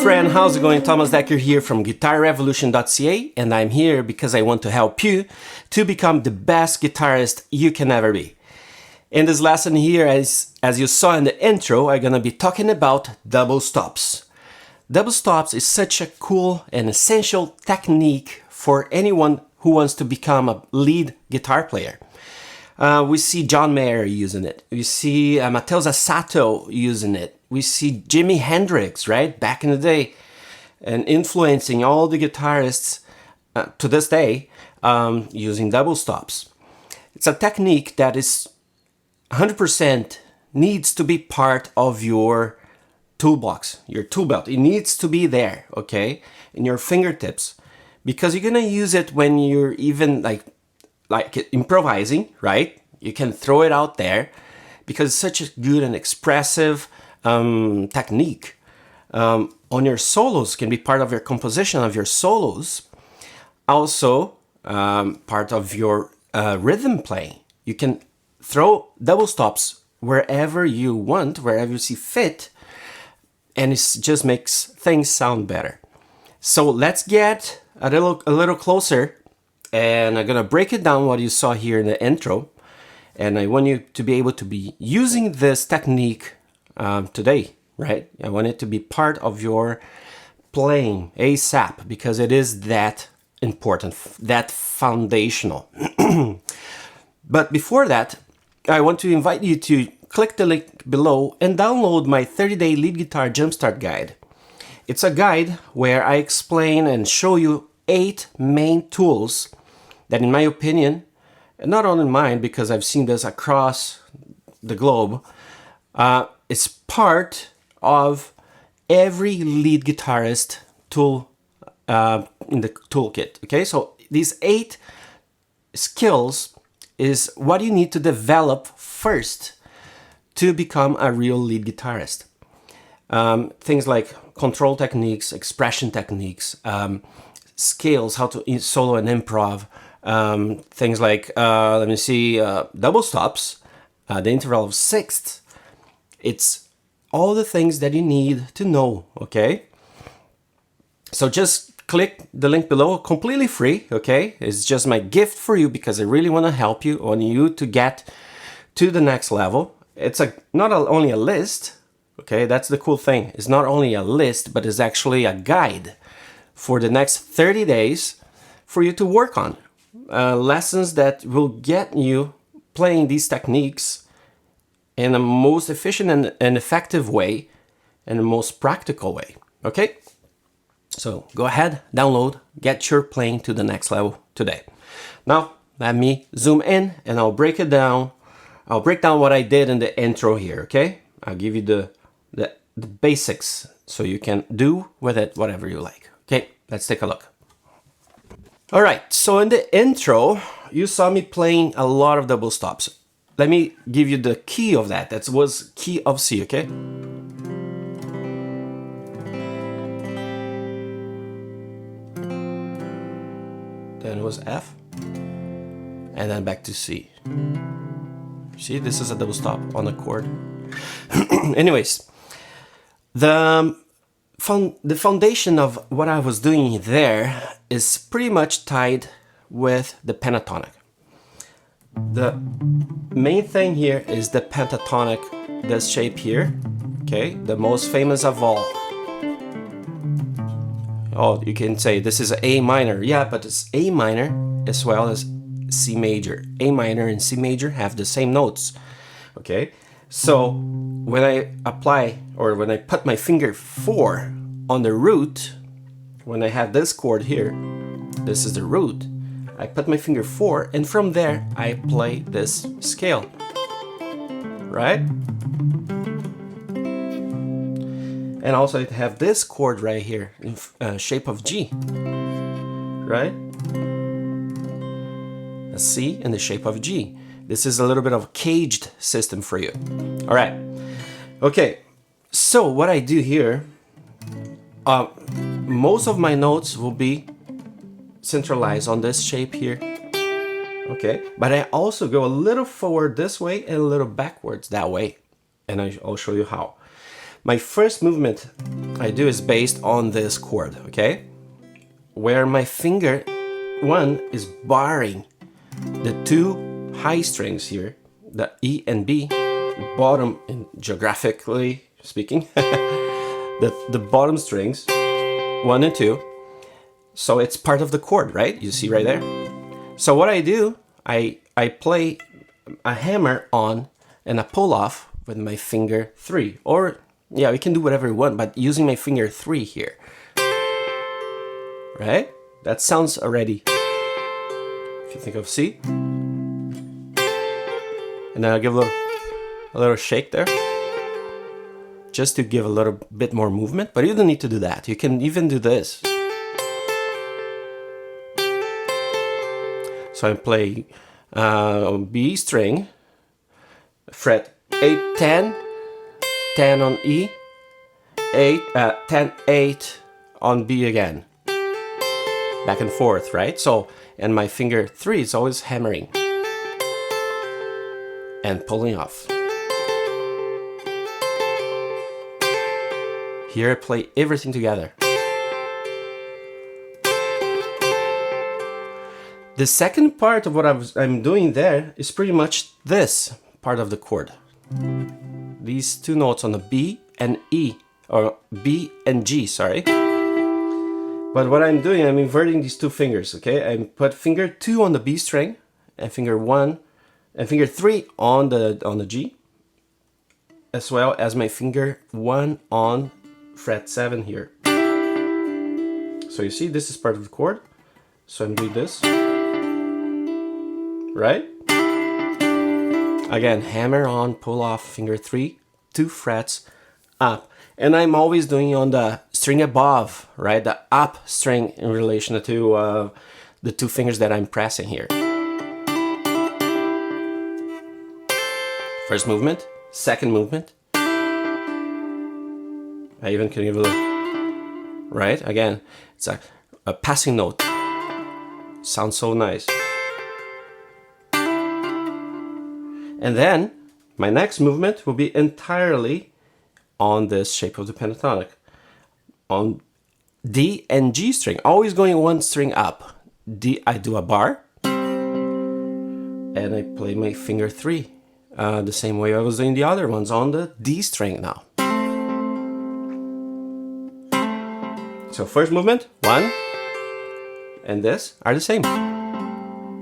friend, how's it going? Thomas Decker here from GuitarRevolution.ca, and I'm here because I want to help you to become the best guitarist you can ever be. In this lesson here, as you saw in the intro, I'm gonna be talking about double stops. Double stops is such a cool and essential technique for anyone who wants to become a lead guitar player. We see John Mayer using it. We see Matteo Sato using it. We see Jimi Hendrix, right, back in the day, and influencing all the guitarists to this day using double stops. It's a technique that is 100% needs to be part of your toolbox, your tool belt. It needs to be there, okay, in your fingertips, because you're gonna use it when you're even like improvising, right? You can throw it out there because it's such a good and expressive technique. On your solos, can be part of your composition of your solos. Also, part of your rhythm playing. You can throw double stops wherever you want, wherever you see fit, and it just makes things sound better. So let's get a little closer, and I'm gonna break it down what you saw here in the intro, and I want you to be able to be using this technique today, right? I want it to be part of your playing ASAP because it is that important, that foundational. But before that, I want to invite you to click the link below and download my 30-day lead guitar jumpstart guide. It's a guide where I explain and show you 8 main tools that, in my opinion, and not only mine because I've seen this across the globe, it's part of every lead guitarist tool in the toolkit. Okay, so these 8 skills is what you need to develop first to become a real lead guitarist. Things like control techniques, expression techniques, scales, how to solo and improv, things like, let me see, double stops, the interval of sixths. It's all the things that you need to know, okay? So just click the link below, completely free, okay? It's just my gift for you because I really want to help you, on you to get to the next level. It's not only a list, okay? That's the cool thing. It's not only a list, but it's actually a guide for the next 30 days for you to work on. Lessons that will get you playing these techniques in the most efficient and effective way and the most practical way, okay? So go ahead, download, get your playing to the next level today. Now, let me zoom in and I'll break it down. I'll break down what I did in the intro here, okay? I'll give you the basics so you can do with it whatever you like. Okay, let's take a look. All right, so in the intro, you saw me playing a lot of double stops. Let me give you the key of that. That was key of C, okay? Then it was F, and then back to C. See, this is a double stop on a chord. Anyways, the foundation of what I was doing there is pretty much tied with the pentatonic. The main thing here is the pentatonic, this shape here, okay? The most famous of all. Oh, you can say this is A minor. Yeah, but it's A minor as well as C major. A minor and C major have the same notes, okay? So when I apply, or when I put my finger 4 on the root, when I have this chord here, this is the root, I put my finger 4, and from there I play this scale, right? And also I have this chord right here in shape of G, right? A C in the shape of G. This is a little bit of a caged system for you. All right. Okay. So what I do here, most of my notes will be centralized on this shape here. Okay. But I also go a little forward this way and a little backwards that way. And I'll show you how. My first movement I do is based on this chord, okay? Where my finger 1 is barring the 2 high strings here, the E and B, bottom, in geographically speaking, the bottom strings, 1 and 2. So it's part of the chord, right? You see right there. So what I do, I play a hammer on and a pull off with my finger 3, or yeah, we can do whatever we want, but using my finger 3 here, right? That sounds already, if you think of C, and then I'll give a little shake there, just to give a little bit more movement, but you don't need to do that. You can even do this. So I play B string, fret 8, 10, 10 on E, 8, 10, 8 on B again. Back and forth, right? So, and my finger 3 is always hammering and pulling off. Here I play everything together. The second part of what I'm doing there is pretty much this part of the chord. These 2 notes on the B and E, or B and G, sorry. But what I'm doing, I'm inverting these 2 fingers, okay? I put finger 2 on the B string, and finger 1, and finger 3 on the G, as well as my finger 1 on fret 7 here. So you see, this is part of the chord. So I'm doing this. Right? Again, hammer on, pull off, finger 3, 2 frets up. And I'm always doing on the string above, right? The up string in relation to the 2 fingers that I'm pressing here. First movement, second movement. I even can give a little, right? Again, it's a passing note. Sounds so nice. And then my next movement will be entirely on this shape of the pentatonic, on D and G string, always going 1 string up. D, I do a bar, and I play my finger 3, the same way I was doing the other ones on the D string now. So first movement, 1, and this are the same,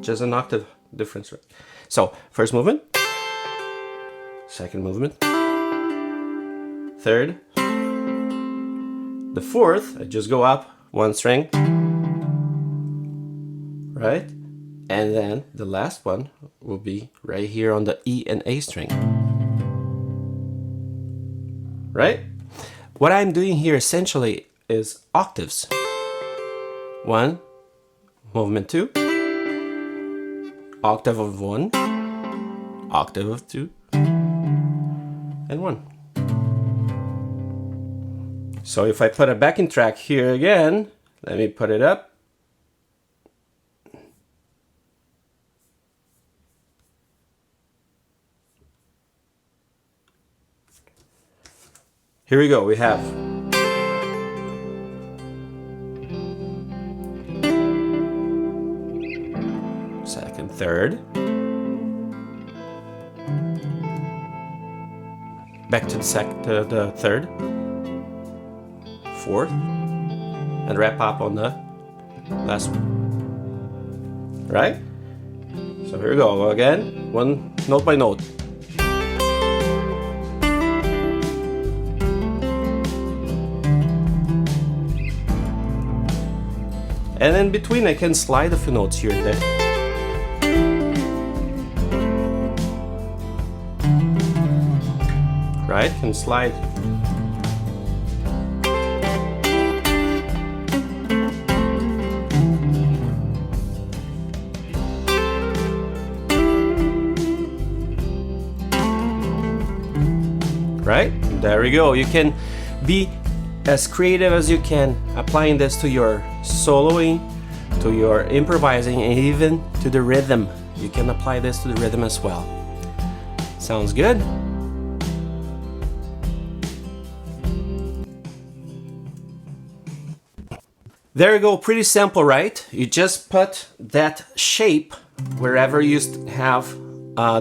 just an octave difference, right? So first movement, second movement, third, the fourth, I just go up 1 string, right? And then the last one will be right here on the E and A string, right? What I'm doing here essentially is octaves. 1, movement 2, octave of 1, octave of 2, and 1. So if I put a backing track here again, let me put it up. Here we go, we have second, third, back to the third, fourth, and wrap up on the last one, right? So here we go again, 1 note by note. And in between I can slide a few notes here and there. Right, can slide. Right, there we go. You can be as creative as you can, applying this to your soloing, to your improvising, and even to the rhythm. You can apply this to the rhythm as well. Sounds good? There you go, pretty simple, right? You just put that shape wherever you have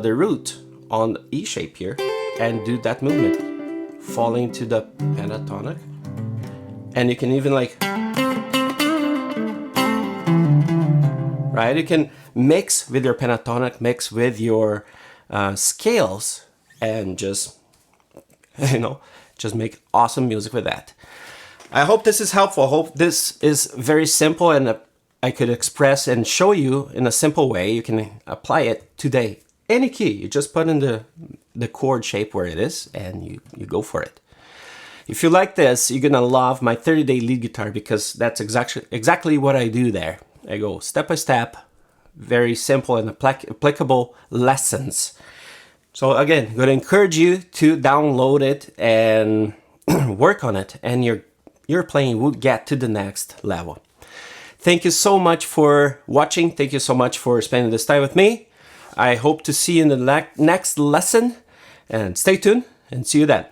the root on E shape here and do that movement, falling to the pentatonic. And you can even like, right? You can mix with your pentatonic, mix with your scales, and just, just make awesome music with that. I hope this is helpful. I hope this is very simple and I could express and show you in a simple way. You can apply it today. Any key, you just put in the chord shape where it is and you go for it. If you like this, you're gonna love my 30-day lead guitar because that's exactly what I do there. I go step by step, very simple and applicable lessons. So again, I'm gonna encourage you to download it and work on it, and your playing will get to the next level. Thank you so much for watching. Thank you so much for spending this time with me. I hope to see you in the next lesson, and stay tuned and see you then.